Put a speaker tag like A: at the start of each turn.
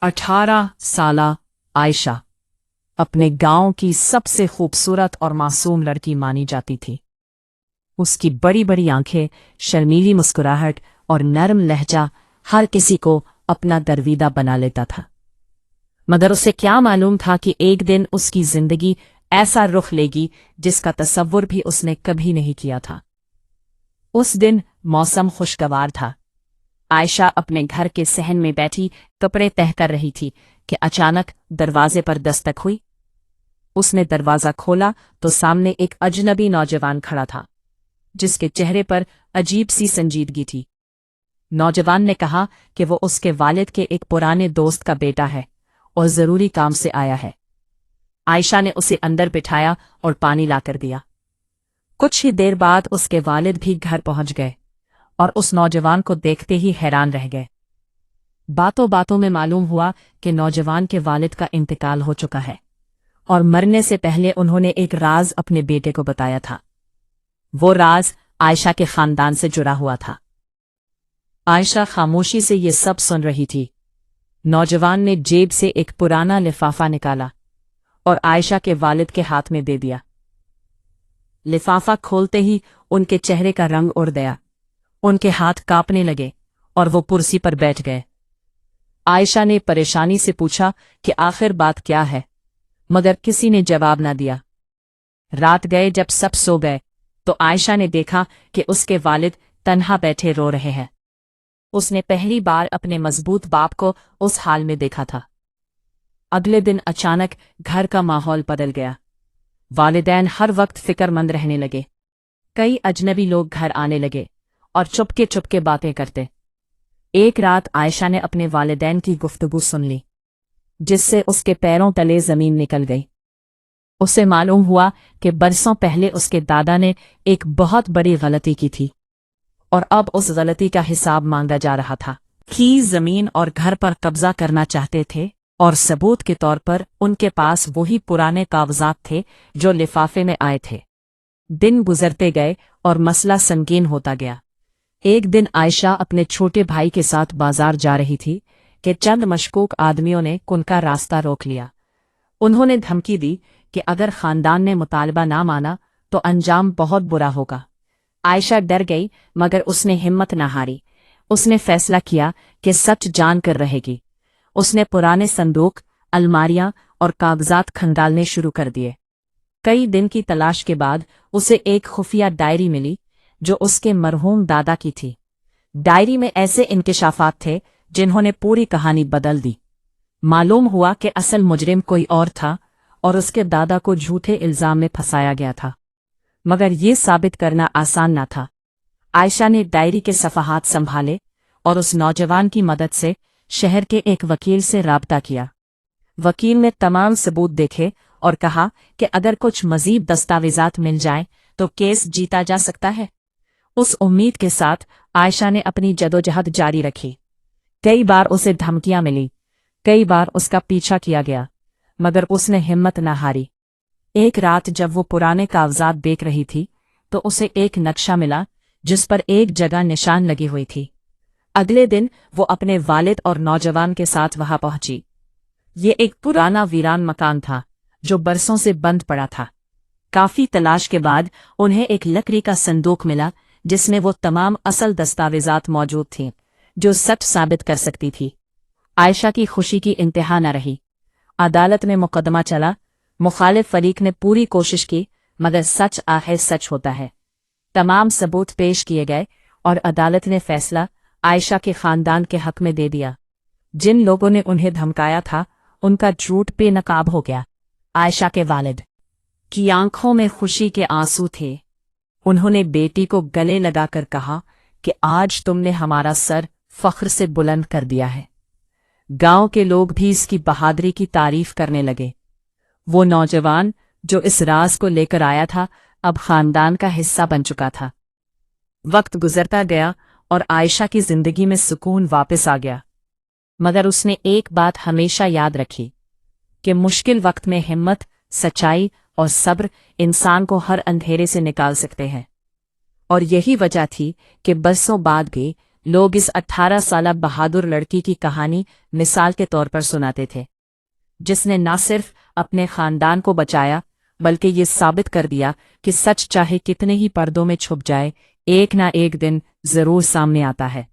A: 18 साला आयशा अपने गांव की सबसे खूबसूरत और मासूम लड़की मानी जाती थी। उसकी बड़ी बड़ी आंखें, शर्मीली मुस्कुराहट और नरम लहजा हर किसी को अपना दरवीदा बना लेता था। मगर उसे क्या मालूम था कि एक दिन उसकी जिंदगी ऐसा रुख लेगी जिसका तसव्वुर भी उसने कभी नहीं किया था। उस दिन मौसम खुशगवार था। आयशा अपने घर के सहन में बैठी कपड़े तह कर रही थी कि अचानक दरवाजे पर दस्तक हुई। उसने दरवाजा खोला तो सामने एक अजनबी नौजवान खड़ा था, जिसके चेहरे पर अजीब सी संजीदगी थी। नौजवान ने कहा कि वो उसके वालिद के एक पुराने दोस्त का बेटा है और जरूरी काम से आया है। आयशा ने उसे अंदर बिठाया और पानी लाकर दिया। कुछ ही देर बाद उसके वालिद भी घर पहुंच गए और उस नौजवान को देखते ही हैरान रह गए। बातों बातों में मालूम हुआ कि नौजवान के वालिद का इंतकाल हो चुका है और मरने से पहले उन्होंने एक राज अपने बेटे को बताया था। वो राज आयशा के खानदान से जुड़ा हुआ था। आयशा खामोशी से ये सब सुन रही थी। नौजवान ने जेब से एक पुराना लिफाफा निकाला और आयशा के वालिद के हाथ में दे दिया। लिफाफा खोलते ही उनके चेहरे का रंग उड़ गया। उनके हाथ कांपने लगे और वो कुर्सी पर बैठ गए। आयशा ने परेशानी से पूछा कि आखिर बात क्या है, मगर किसी ने जवाब न दिया। रात गए जब सब सो गए तो आयशा ने देखा कि उसके वालिद तन्हा बैठे रो रहे हैं। उसने पहली बार अपने मजबूत बाप को उस हाल में देखा था। अगले दिन अचानक घर का माहौल बदल गया। वालिदैन हर वक्त फिक्रमंद रहने लगे। कई अजनबी लोग घर आने लगे और चुपके चुपके बातें करते। एक रात आयशा ने अपने वालिदैन की गुफ्तगू सुन ली, जिससे उसके पैरों तले जमीन निकल गई। उसे मालूम हुआ कि बरसों पहले उसके दादा ने एक बहुत बड़ी गलती की थी और अब उस गलती का हिसाब मांगा जा रहा था। कि जमीन और घर पर कब्जा करना चाहते थे और सबूत के तौर पर उनके पास वही पुराने कागजात थे जो लिफाफे में आए थे। दिन गुजरते गए और मसला संगीन होता गया। एक दिन आयशा अपने छोटे भाई के साथ बाजार जा रही थी कि चंद मशकूक आदमियों ने उनका रास्ता रोक लिया। उन्होंने धमकी दी कि अगर खानदान ने मुतालबा ना माना तो अंजाम बहुत बुरा होगा। आयशा डर गई, मगर उसने हिम्मत न हारी। उसने फैसला किया कि सच जान कर रहेगी। उसने पुराने संदूक, अलमारियां और कागजात खंगालने शुरू कर दिए। कई दिन की तलाश के बाद उसे एक खुफिया डायरी मिली जो उसके मरहूम दादा की थी। डायरी में ऐसे इंकिशाफात थे जिन्होंने पूरी कहानी बदल दी। मालूम हुआ कि असल मुजरिम कोई और था और उसके दादा को झूठे इल्जाम में फंसाया गया था, मगर ये साबित करना आसान न था। आयशा ने डायरी के सफ़हात संभाले और उस नौजवान की मदद से शहर के एक वकील से राब्ता किया। वकील ने तमाम सबूत देखे और कहा कि अगर कुछ मजीद दस्तावेजात मिल जाएं तो केस जीता जा सकता है। उस उम्मीद के साथ आयशा ने अपनी जदोजहद जारी रखी। कई बार उसे धमकियां मिली, कई बार उसका पीछा किया गया, मगर उसने हिम्मत न हारी। एक रात जब वो पुराने कागजात देख रही थी तो उसे एक नक्शा मिला जिस पर एक जगह निशान लगी हुई थी। अगले दिन वो अपने वालिद और नौजवान के साथ वहां पहुंची। ये एक पुराना वीरान मकान था जो बरसों से बंद पड़ा था। काफी तलाश के बाद उन्हें एक लकड़ी का संदूक मिला जिसमें वो तमाम असल दस्तावेजात मौजूद थीं जो सच साबित कर सकती थी। आयशा की खुशी की इंतहा न रही। अदालत में मुकदमा चला। मुखालिफ फरीक ने पूरी कोशिश की, मगर सच आखिर सच होता है। तमाम सबूत पेश किए गए और अदालत ने फैसला आयशा के खानदान के हक में दे दिया। जिन लोगों ने उन्हें धमकाया था उनका झूठ बेनकाब हो गया। आयशा के वालिद की आंखों में खुशी के आंसू थे। उन्होंने बेटी को गले लगाकर कहा कि आज तुमने हमारा सर फख्र से बुलंद कर दिया है। गांव के लोग भी इसकी बहादुरी की तारीफ करने लगे। वो नौजवान जो इस राज को लेकर आया था अब खानदान का हिस्सा बन चुका था। वक्त गुजरता गया और आयशा की जिंदगी में सुकून वापस आ गया, मगर उसने एक बात हमेशा याद रखी कि मुश्किल वक्त में हिम्मत, सच्चाई और सब्र इंसान को हर अंधेरे से निकाल सकते हैं। और यही वजह थी कि बरसों बाद भी لوگ اس 18 سالہ بہادر لڑکی کی کہانی مثال کے طور پر سناتے تھے، جس نے نہ صرف اپنے خاندان کو بچایا بلکہ یہ ثابت کر دیا کہ سچ چاہے کتنے ہی پردوں میں چھپ جائے، ایک نہ ایک دن ضرور سامنے آتا ہے۔